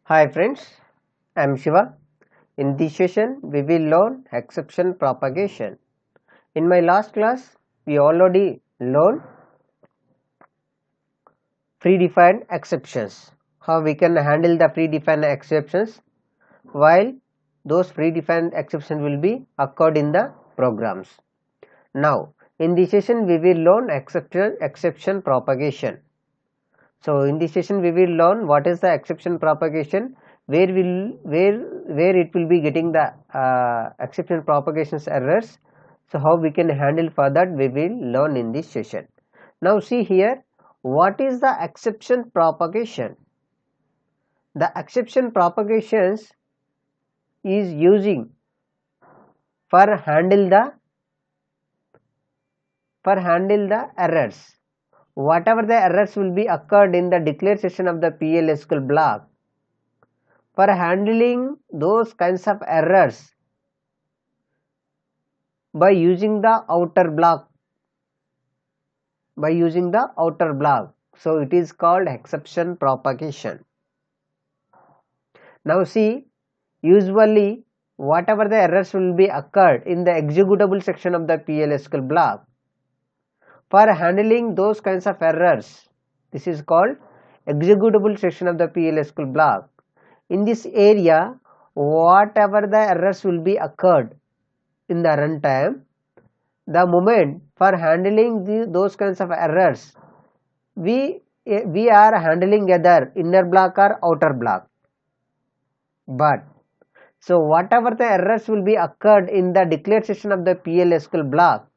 Hi friends, I am Shiva. In this session, we will learn exception propagation. In my last class, we already learned predefined exceptions. How we can handle the predefined exceptions while those predefined exceptions will be occurred in the programs. Now, in this session, we will learn exception propagation. So in this session we will learn what is the exception propagation, where it will be getting the exception propagations errors. So how we can handle for that we will learn in this session. Now see here, what is the exception propagation? The exception propagations is using for handle the errors. Whatever the errors will be occurred in the declare session of the PLSQL block, for handling those kinds of errors by using the outer block, so it is called exception propagation. Now see, usually whatever the errors will be occurred in the executable section of the PLSQL block, for handling those kinds of errors, this is called executable section of the PLSQL block. In this area, whatever the errors will be occurred in the runtime, the moment for handling those kinds of errors, we are handling either inner block or outer block. But so whatever the errors will be occurred in the declared session of the PLSQL block,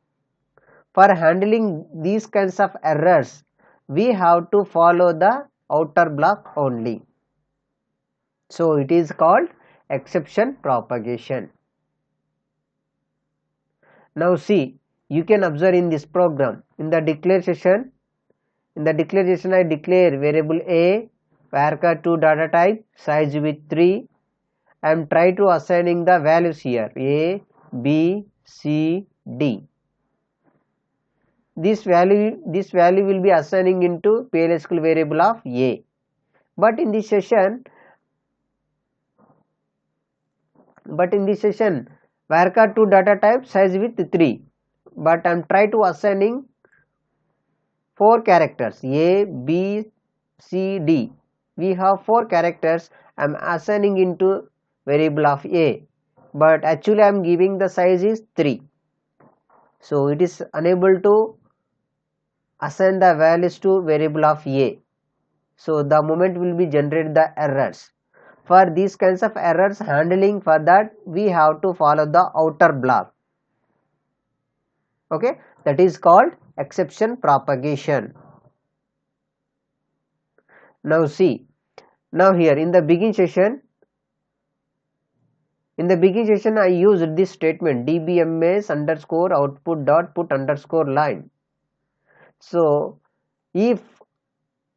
for handling these kinds of errors, we have to follow the outer block only. So it is called exception propagation. Now see, you can observe in this program, in the declare session, I declare variable a, varchar2 data type, size with 3. I am try to assigning the values here a, b, c, d. This value will be assigning into PLSQL variable of a. But in this session, varchar2 data type size with 3. But I am try to assigning 4 characters a, b, c, d. We have 4 characters. I am assigning into variable of a, but actually I am giving the size is 3. So it is unable to assign the values to variable of a. So the moment will be generate the errors. For these kinds of errors handling, for that we have to follow the outer block. Okay, that is called exception propagation. Now see, now here in the begin session, I used this statement dbms underscore output dot put underscore line. So if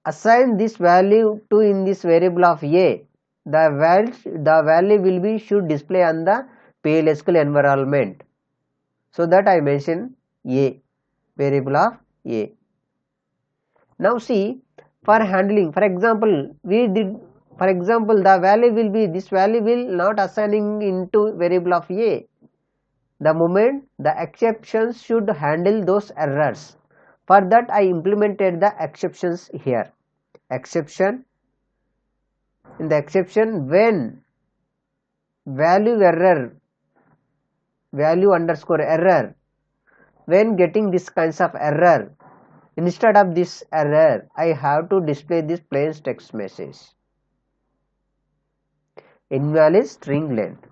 assign this value to in this variable of a, the value will be should display on the PLSQL environment. So that I mention a, variable of a. Now see, for handling, for example, the value will be, this value will not assigning into variable of a. The moment the exceptions should handle those errors. For that I implemented the exceptions here. Exception, in the exception when value underscore error, when getting this kinds of error, instead of this error I have to display this plain text message invalid string length.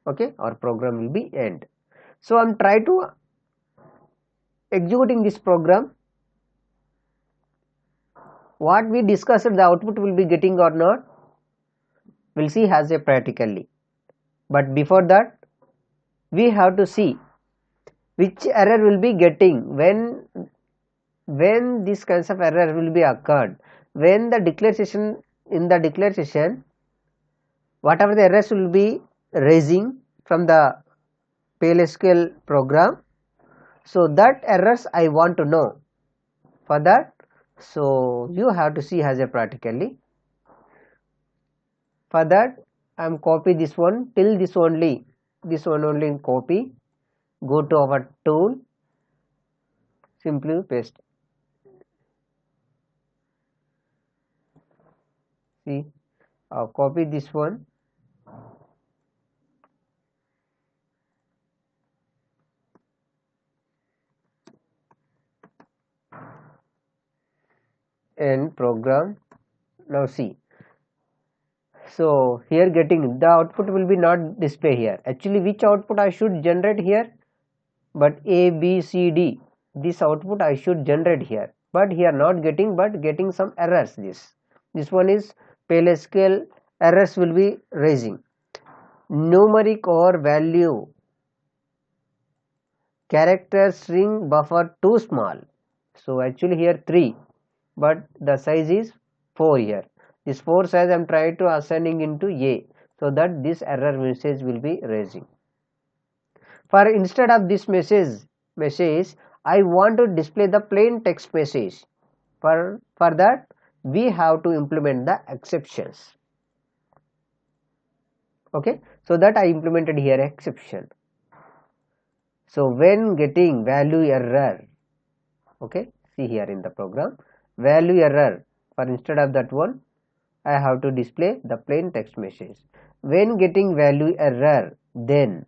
Okay, our program will be end. So I am try to executing this program. What we discussed, the output will be getting or not, we'll see as a practically. But before that we have to see which error will be getting when these kinds of error will be occurred, when the declaration, in the declare session whatever the errors will be raising from the PLSQL program. So that errors I want to know. For that, so you have to see as a practically. For that I am copy this one till this one only copy, go to our tool, simply paste. See, copy this one, and program. Now see, so here getting the output will be not display here. Actually which output I should generate here? But A, B, C, D, this output I should generate here, but here not getting, but getting some errors. This one is PLSQL errors will be raising. Numeric or value, character string buffer too small. So actually here 3, but the size is 4 here. This 4 size I am trying to assigning into A, so that this error message will be raising. For instead of this message I want to display the plain text message. For that we have to implement the exceptions. Okay, so that I implemented here exception. So when getting value error, okay, see here in the program, value error, for instead of that one I have to display the plain text message. When getting value error, then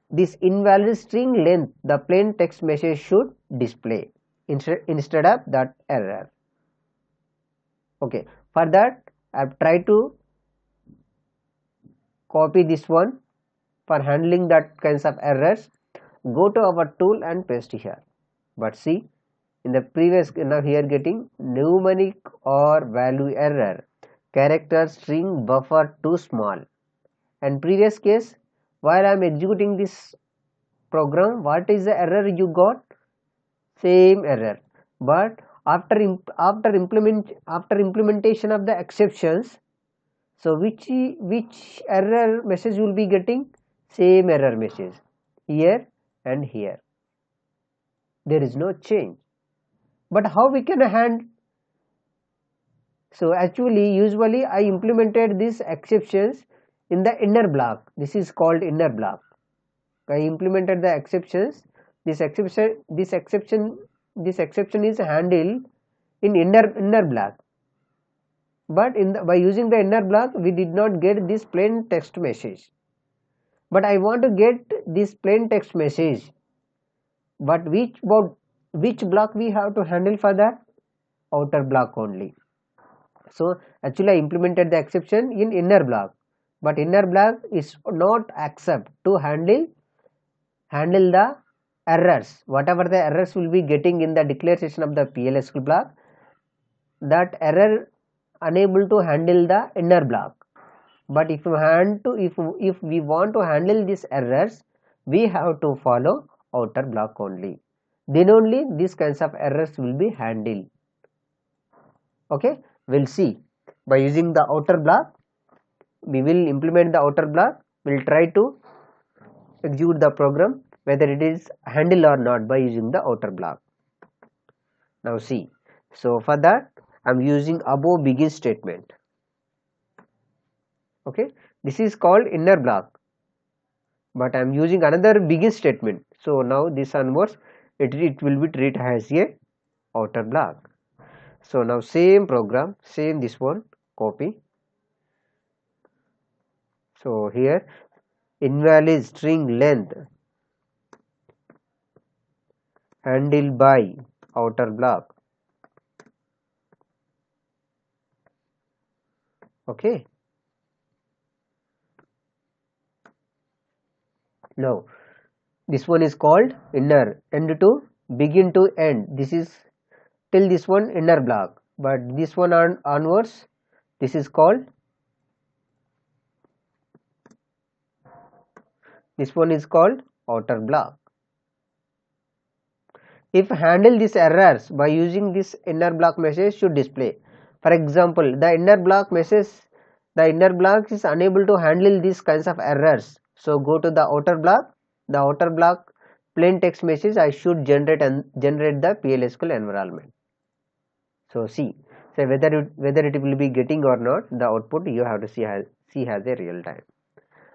this invalid string length, the plain text message should display instead of that error. Okay, for that I have tried to copy this one. For handling that kinds of errors, go to our tool and paste here. But see, in the previous, now here getting numeric or value error, character string buffer too small. And previous case, while I am executing this program, what is the error you got? Same error. But after implementation of the exceptions, so which error message will be getting? Same error message here and here. There is no change. But how we can handle? So actually usually I implemented these exceptions in the inner block. This is called inner block. I implemented the exceptions. This exception is handled in inner block. But by using the inner block we did not get this plain text message. But I want to get this plain text message. But which block we have to handle for that? Outer block only. So actually I implemented the exception in inner block, but inner block is not accept to handle the errors. Whatever the errors will be getting in the declaration of the PLSQL block, that error unable to handle the inner block. But if we want to handle these errors, we have to follow outer block only. Then only these kinds of errors will be handled. Okay, we'll see. By using the outer block, we will implement the outer block. We'll try to execute the program whether it is handled or not by using the outer block. Now see. So for that I am using above begin statement. Okay, this is called inner block, but I am using another begin statement. So now this onwards it will be treated as a outer block. So now same program, same this one, copy. So here invalid string length handled by outer block. Okay. Now this one is called inner, end to begin to end. This is till this one inner block, but this one onwards this is called, this one is called outer block. If handle these errors by using this inner block message should display. For example, the inner block message, the inner block is unable to handle these kinds of errors. So go to the outer block. The outer block plain text message I should generate the PLSQL environment. So see, So whether it will be getting or not, the output you have to see as a real time.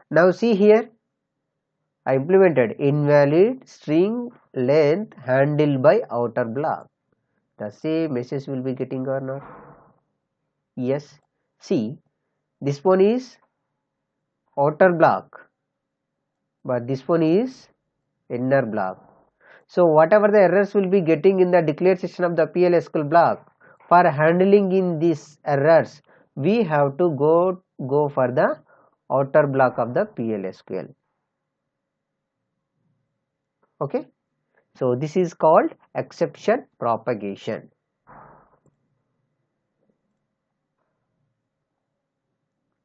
Now see here, I implemented invalid string length handled by outer block. The same message will be getting or not? Yes. See, this one is outer block, but this one is inner block. So whatever the errors will be getting in the declared section of the PL/SQL block, for handling in these errors, we have to go for the outer block of the PL/SQL. Okay. So this is called exception propagation.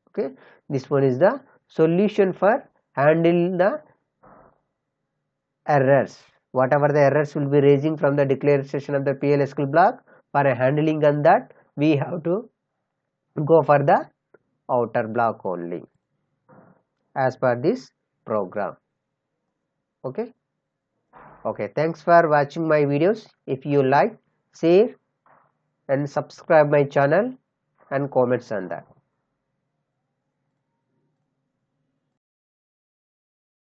Okay. This one is the solution for handling the errors. Whatever the errors will be raising from the declared section of the PL/SQL block, for handling on that, we have to go for the outer block only as per this program. Okay. Okay, thanks for watching my videos. If you like, share and subscribe my channel and comments on that.